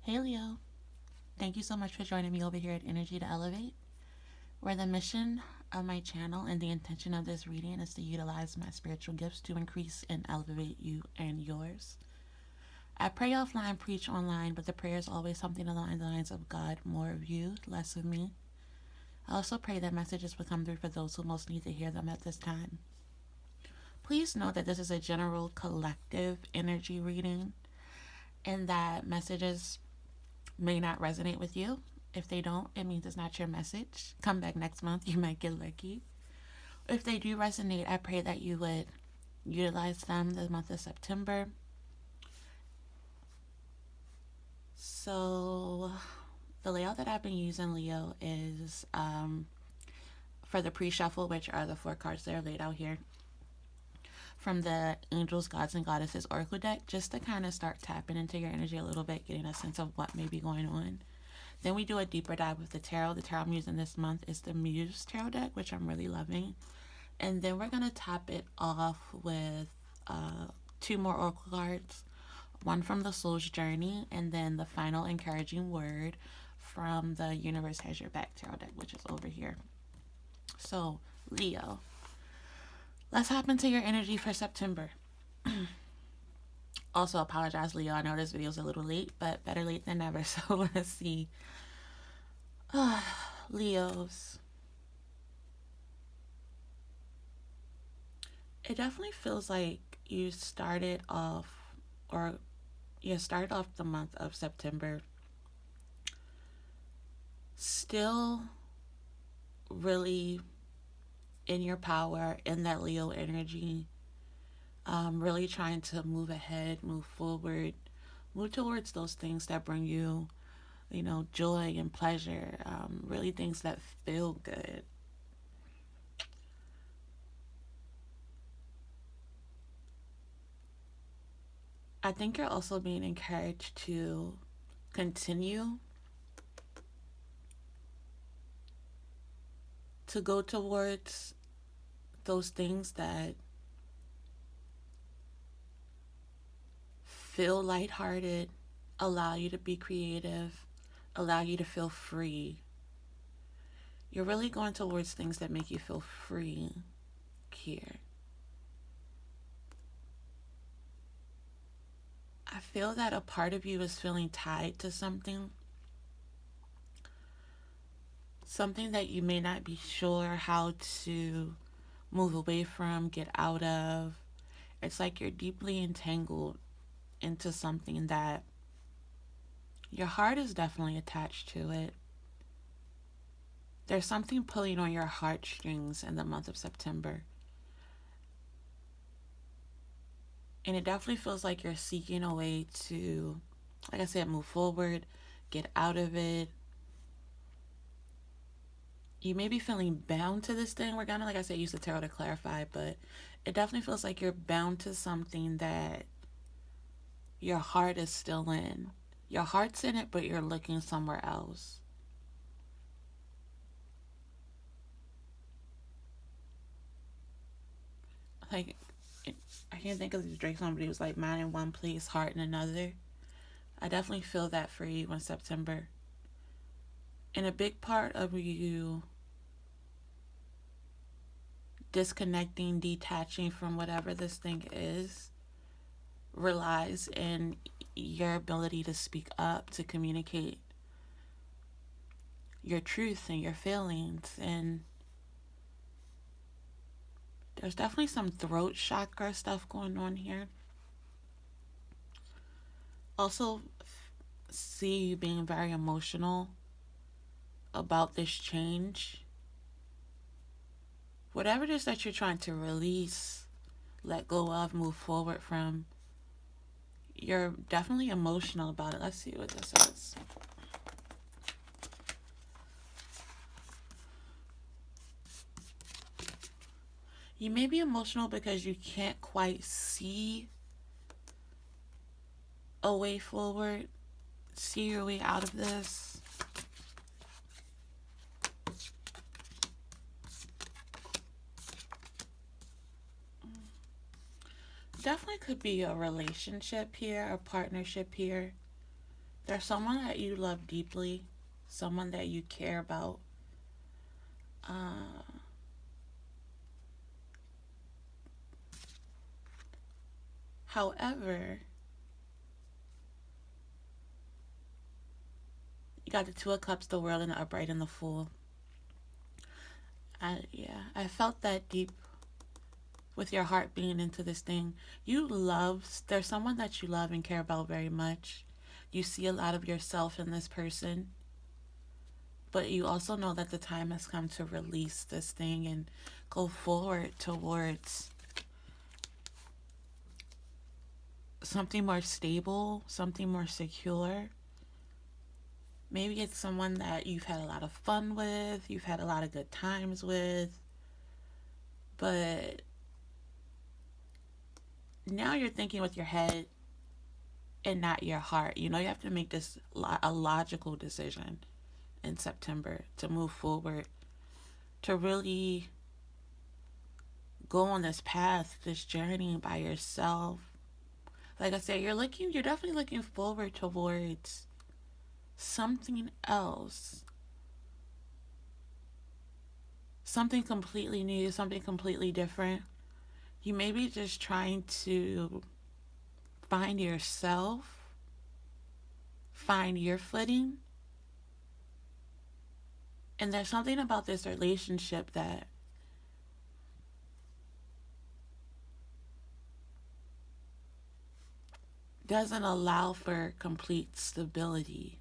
Hey Leo, thank you so much for joining me over here at Energy to Elevate, where the mission of my channel and the intention of this reading is to utilize my spiritual gifts to increase and elevate you and yours. I pray offline, preach online, but the prayer is always something along the lines of God, more of you, less of me. I also pray that messages will come through for those who most need to hear them at this time. Please know that this is a general collective energy reading and that messages may not resonate with you. If they don't, it means it's not your message. Come back next month, you might get lucky. If they do resonate, I pray that you would utilize them the month of September. So, the layout that I've been using, Leo, is for the pre shuffle, which are the 4 cards that are laid out here from the Angels, Gods, and Goddesses Oracle deck, just to kind of start tapping into your energy a little bit, getting a sense of what may be going on. Then we do a deeper dive with the tarot. The tarot I'm using this month is the Muse Tarot deck, which I'm really loving. And then we're going to top it off with 2 more Oracle cards. One from the Soul's Journey, and then the final encouraging word from the Universe Has Your Back Tarot deck, which is over here. So, Leo, let's hop into your energy for September. Also, apologize, Leo. I know this video is a little late, but better late than never. So, let's see. Leos. It definitely feels like you started off, or you started off the month of September still really in your power, in that Leo energy, really trying to move ahead, move forward, move towards those things that bring you, joy and pleasure, really things that feel good. I think you're also being encouraged to continue to go towards those things that feel lighthearted, allow you to be creative, allow you to feel free. You're really going towards things that make you feel free here. I feel that a part of you is feeling tied to something that you may not be sure how to move away from, get out of. It's like you're deeply entangled into something that your heart is definitely attached to it. There's something pulling on your heartstrings in the month of September. And it definitely feels like you're seeking a way to, like I said, move forward, get out of it. You may be feeling bound to this thing. We're gonna, like I said, use the tarot to clarify, but it definitely feels like you're bound to something that your heart is still in. Your heart's in it, but you're looking somewhere else. Like, I can't think of the Drake song, but he was like, mind in one place, heart in another. I definitely feel that for you in September. And a big part of you disconnecting, detaching from whatever this thing is, relies in your ability to speak up, to communicate your truth and your feelings. And there's definitely some throat chakra stuff going on here. Also, see you being very emotional about this change. Whatever it is that you're trying to release, let go of, move forward from, you're definitely emotional about it. Let's see what this is. You may be emotional because you can't quite see a way forward, see your way out of this. Definitely could be a relationship here, a partnership here. There's someone that you love deeply, someone that you care about. Uh, However, you got the Two of Cups, the World, and the Upright, and the Fool. I felt that deep with your heart being into this thing. There's someone that you love and care about very much. You see a lot of yourself in this person, but you also know that the time has come to release this thing and go forward towards something more stable, something more secure. Maybe it's someone that you've had a lot of fun with, you've had a lot of good times with, but now you're thinking with your head and not your heart. You know, you have to make a logical decision in September to move forward, to really go on this path, this journey by yourself. Like I said, you're definitely looking forward towards something else, something completely new, something completely different. You may be just trying to find yourself, find your footing. And there's something about this relationship that doesn't allow for complete stability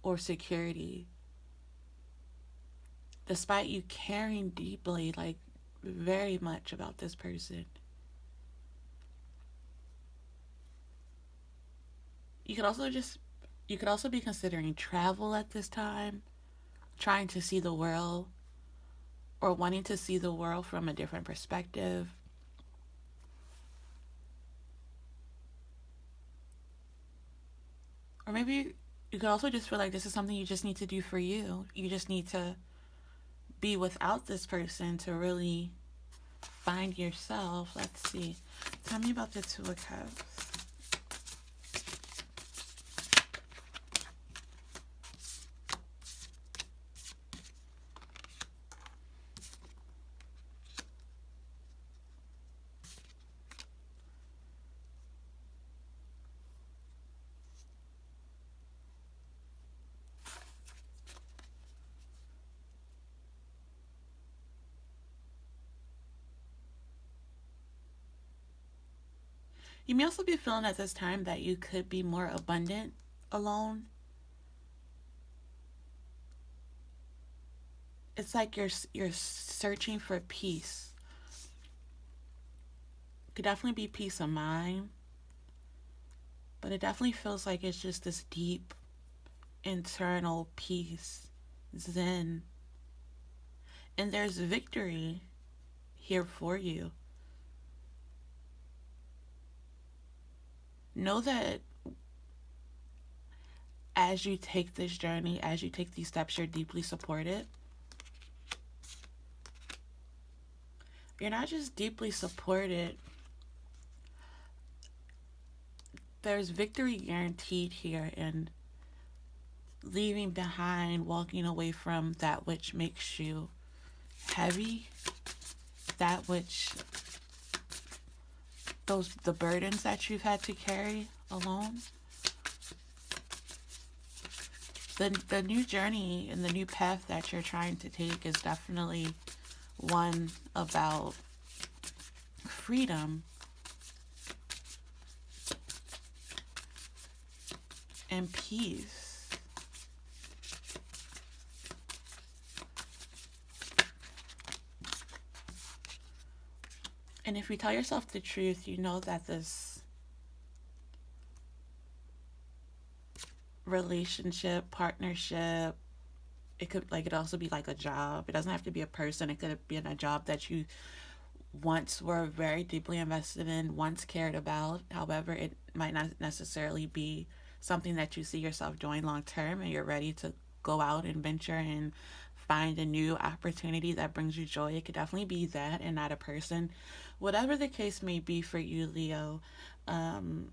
or security. Despite you caring deeply, like very much about this person. You could also just you could also be considering travel at this time, trying to see the world or wanting to see the world from a different perspective. Or maybe you could also just feel like this is something you just need to do for you. You just need to be without this person to really find yourself. Let's see. Tell me about the Two of Cups. You may also be feeling at this time that you could be more abundant alone. It's like you're searching for peace. It could definitely be peace of mind, but it definitely feels like it's just this deep internal peace, zen. And there's victory here for you. Know that as you take this journey, as you take these steps, you're deeply supported. You're not just deeply supported, there's victory guaranteed here in leaving behind, walking away from that which makes you heavy, that which the burdens that you've had to carry alone. The new journey and the new path that you're trying to take is definitely one about freedom and peace. And if you tell yourself the truth, you know that this relationship, partnership, it could also be like a job. It doesn't have to be a person. It could be in a job that you once were very deeply invested in, once cared about. However, it might not necessarily be something that you see yourself doing long term and you're ready to go out and venture and find a new opportunity that brings you joy. It could definitely be that and not a person. Whatever the case may be for you, Leo, um,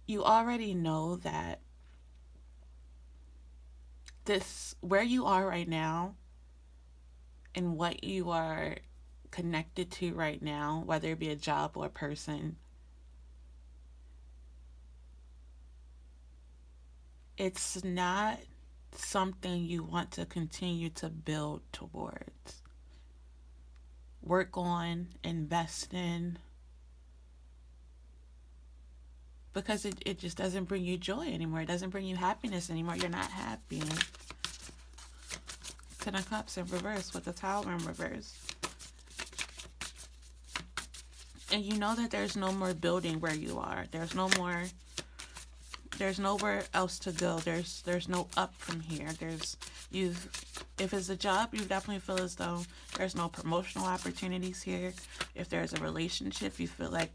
you already know that this, where you are right now and what you are connected to right now, whether it be a job or a person, it's not something you want to continue to build towards, work on, invest in, because it just doesn't bring you joy anymore. It doesn't bring you happiness anymore. You're not happy. Ten of Cups in reverse with the Tower in reverse. And you know that there's no more building where you are. There's nowhere else to go. There's no up from here. If it's a job, you definitely feel as though there's no promotional opportunities here. If there's a relationship, you feel like,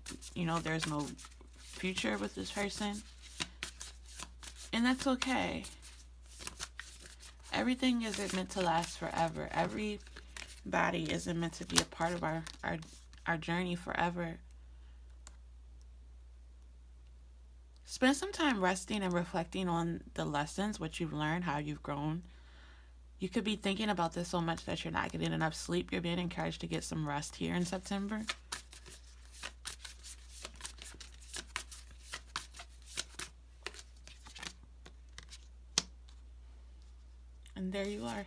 there's no future with this person. And that's okay. Everything isn't meant to last forever. Everybody isn't meant to be a part of our journey forever. Spend some time resting and reflecting on the lessons, what you've learned, how you've grown. You could be thinking about this so much that you're not getting enough sleep. You're being encouraged to get some rest here in September. And there you are.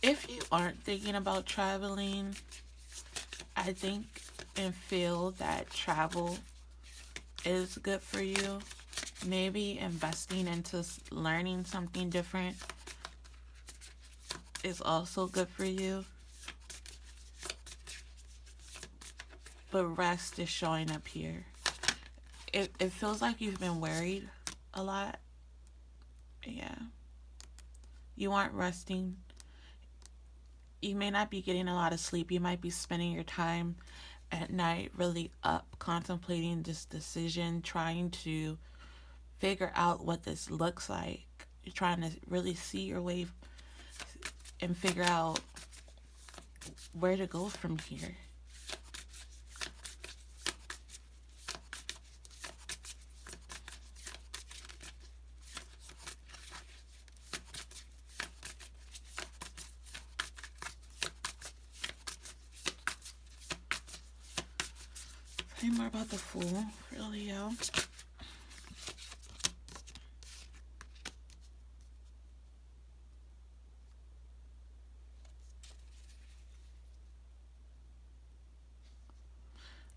If you aren't thinking about traveling, I think and feel that travel is good for you. Maybe investing into learning something different is also good for you. But rest is showing up here. It feels like you've been worried a lot. Yeah. You aren't resting. You may not be getting a lot of sleep. You might be spending your time at night really up, contemplating this decision, trying to figure out what this looks like. You're trying to really see your way and figure out where to go from here. Tell me more about the Fool for Leo.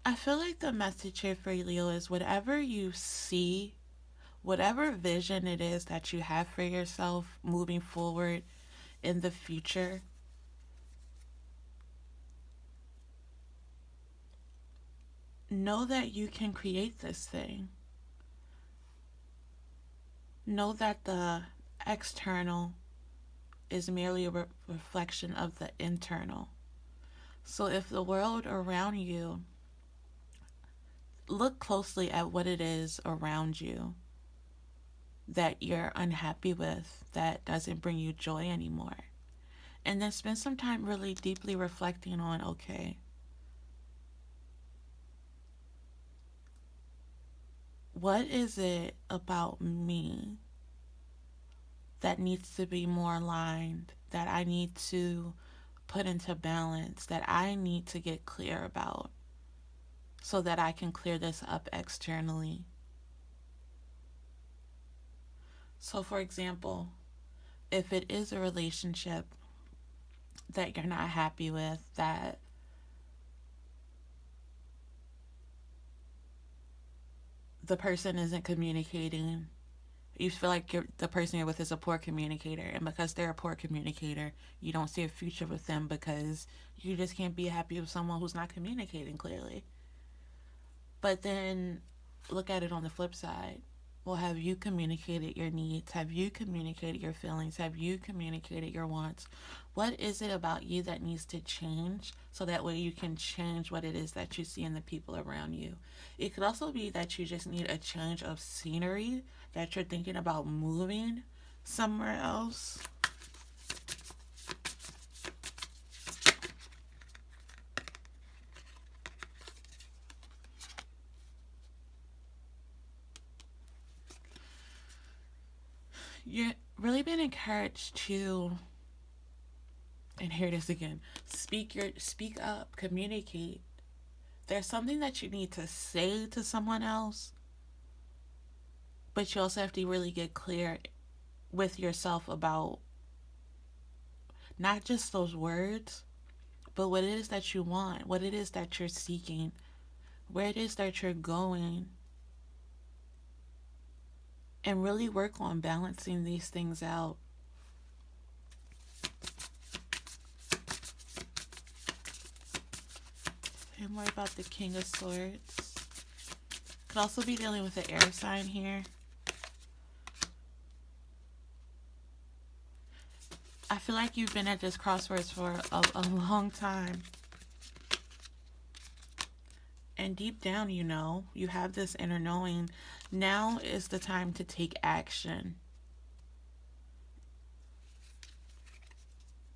I feel like the message here for Leo is whatever you see, whatever vision it is that you have for yourself moving forward in the future, know that you can create this thing. Know that the external is merely a reflection of the internal. So if the world around you, look closely at what it is around you that you're unhappy with, that doesn't bring you joy anymore. And then spend some time really deeply reflecting on, okay, what is it about me that needs to be more aligned, that I need to put into balance, that I need to get clear about so that I can clear this up externally. So, for example, if it is a relationship that you're not happy with, that the person isn't communicating, you feel like the person you're with is a poor communicator, and because they're a poor communicator, you don't see a future with them because you just can't be happy with someone who's not communicating clearly. But then look at it on the flip side. Well, have you communicated your needs? Have you communicated your feelings? Have you communicated your wants? What is it about you that needs to change so that way you can change what it is that you see in the people around you? It could also be that you just need a change of scenery, that you're thinking about moving somewhere else. You're really being encouraged to, and here it is again, speak up, communicate. There's something that you need to say to someone else, but you also have to really get clear with yourself about not just those words, but what it is that you want, what it is that you're seeking, where it is that you're going, and really work on balancing these things out. And more about the King of Swords. Could also be dealing with an air sign here. I feel like you've been at this crossroads for a long time. And deep down, you know, you have this inner knowing. Now is the time to take action.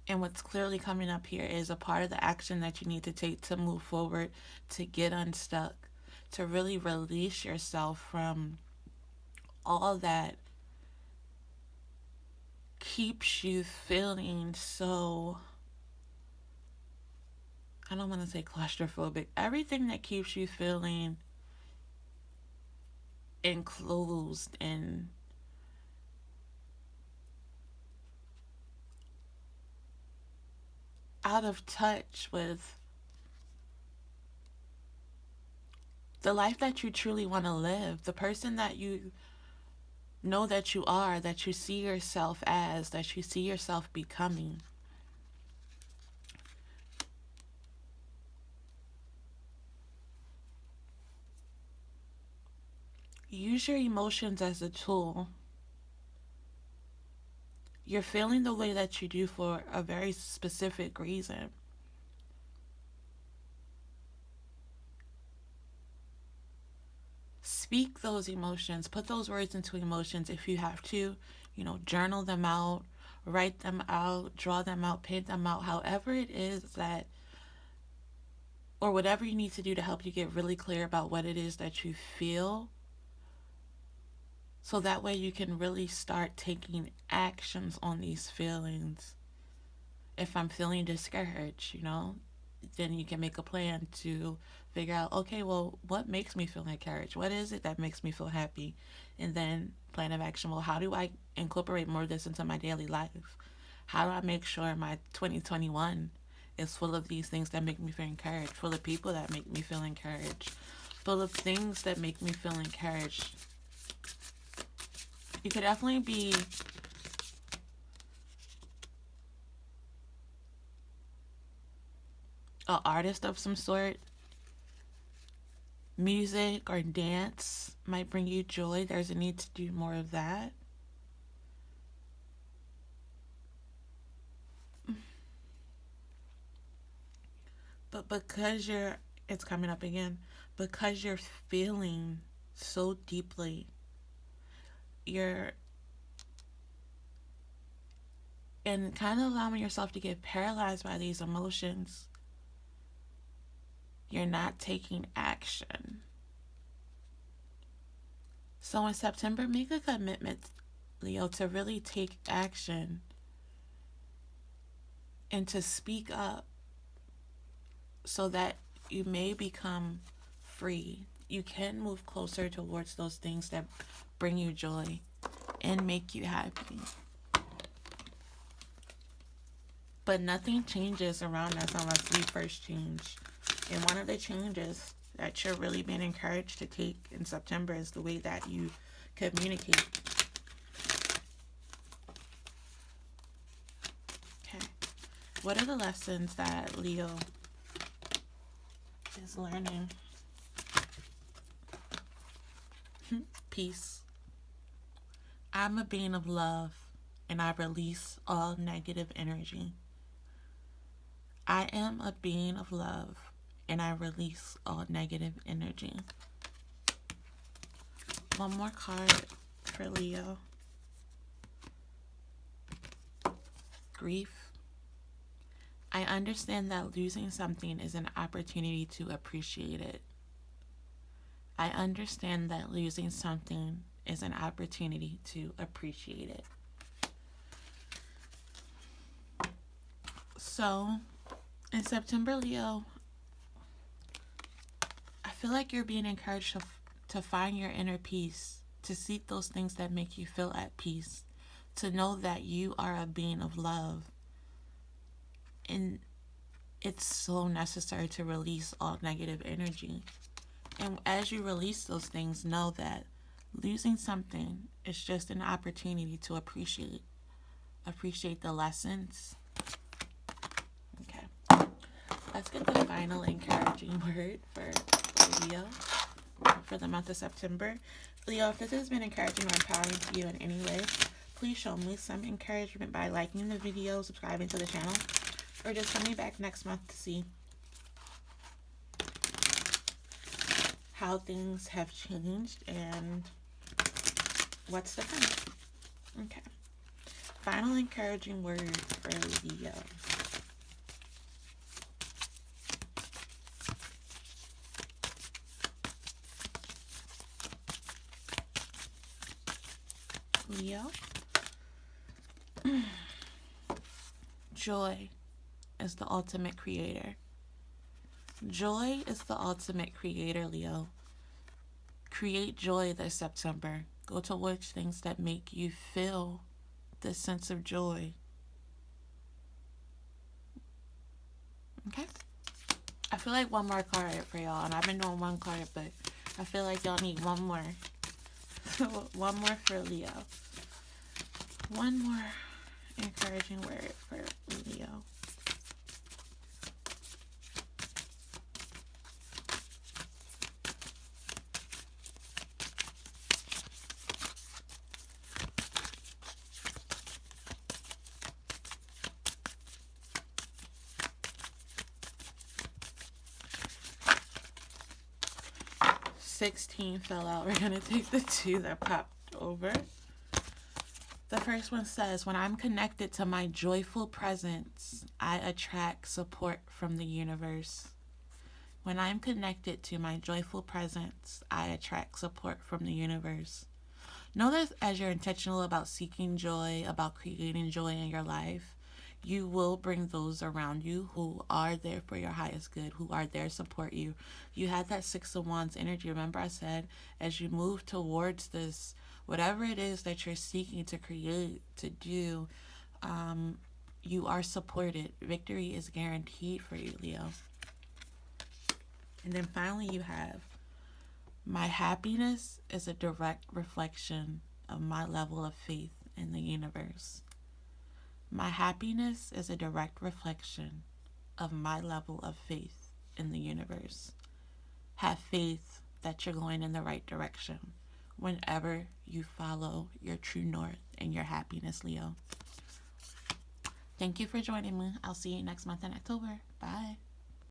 And what's clearly coming up here is a part of the action that you need to take to move forward, to get unstuck, to really release yourself from all that keeps you feeling so, I don't want to say claustrophobic, everything that keeps you feeling enclosed and out of touch with the life that you truly want to live, the person that you know that you are, that you see yourself as, that you see yourself becoming. Use your emotions as a tool. You're feeling the way that you do for a very specific reason. Speak those emotions, put those words into emotions if you have to, you know, journal them out, write them out, draw them out, paint them out, however it is that, or whatever you need to do to help you get really clear about what it is that you feel. So that way you can really start taking actions on these feelings. If I'm feeling discouraged, you know, then you can make a plan to figure out, okay, well, what makes me feel encouraged? What is it that makes me feel happy? And then plan of action, well, how do I incorporate more of this into my daily life? How do I make sure my 2021 is full of these things that make me feel encouraged, full of people that make me feel encouraged, full of things that make me feel encouraged? You could definitely be an artist of some sort. Music or dance might bring you joy. There's a need to do more of that. But because it's coming up again, because you're feeling so deeply, you're, and kind of allowing yourself to get paralyzed by these emotions, you're not taking action. So in September, make a commitment, Leo, to really take action and to speak up so that you may become free. You can move closer towards those things that bring you joy and make you happy. But nothing changes around us unless we first change. And one of the changes that you're really being encouraged to take in September is the way that you communicate. Okay. What are the lessons that Leo is learning? Peace. I'm a being of love, and I release all negative energy. I am a being of love, and I release all negative energy. One more card for Leo. grief. I understand that losing something is an opportunity to appreciate it. I understand that losing something is an opportunity to appreciate it. So, in September, Leo, I feel like you're being encouraged to find your inner peace, to seek those things that make you feel at peace, to know that you are a being of love. And it's so necessary to release all negative energy. And as you release those things, know that losing something is just an opportunity to appreciate the lessons. Okay. Let's get the final encouraging word for Leo for the month of September. Leo, if this has been encouraging or empowering to you in any way, please show me some encouragement by liking the video, subscribing to the channel, or just come me back next month to see how things have changed and what's different. Okay. Final encouraging word for Leo. Leo. Joy is the ultimate creator. Joy is the ultimate creator, Leo. Create joy this September. Go towards things that make you feel this sense of joy. Okay? I feel like one more card for y'all, and I've been doing one card, but I feel like y'all need one more. One more for Leo. One more encouraging word for Leo. $16 fell out. We're going to take the 2 that popped over. The first one says, when I'm connected to my joyful presence, I attract support from the universe. When I'm connected to my joyful presence, I attract support from the universe. Know that as you're intentional about seeking joy, about creating joy in your life, you will bring those around you who are there for your highest good, who are there to support you. You had that 6 of Wands energy. Remember I said, as you move towards this, whatever it is that you're seeking to create, to do, you are supported. Victory is guaranteed for you, Leo. And then finally you have, my happiness is a direct reflection of my level of faith in the universe. My happiness is a direct reflection of my level of faith in the universe. Have faith that you're going in the right direction whenever you follow your true north and your happiness, Leo. Thank you for joining me. I'll see you next month in October. Bye.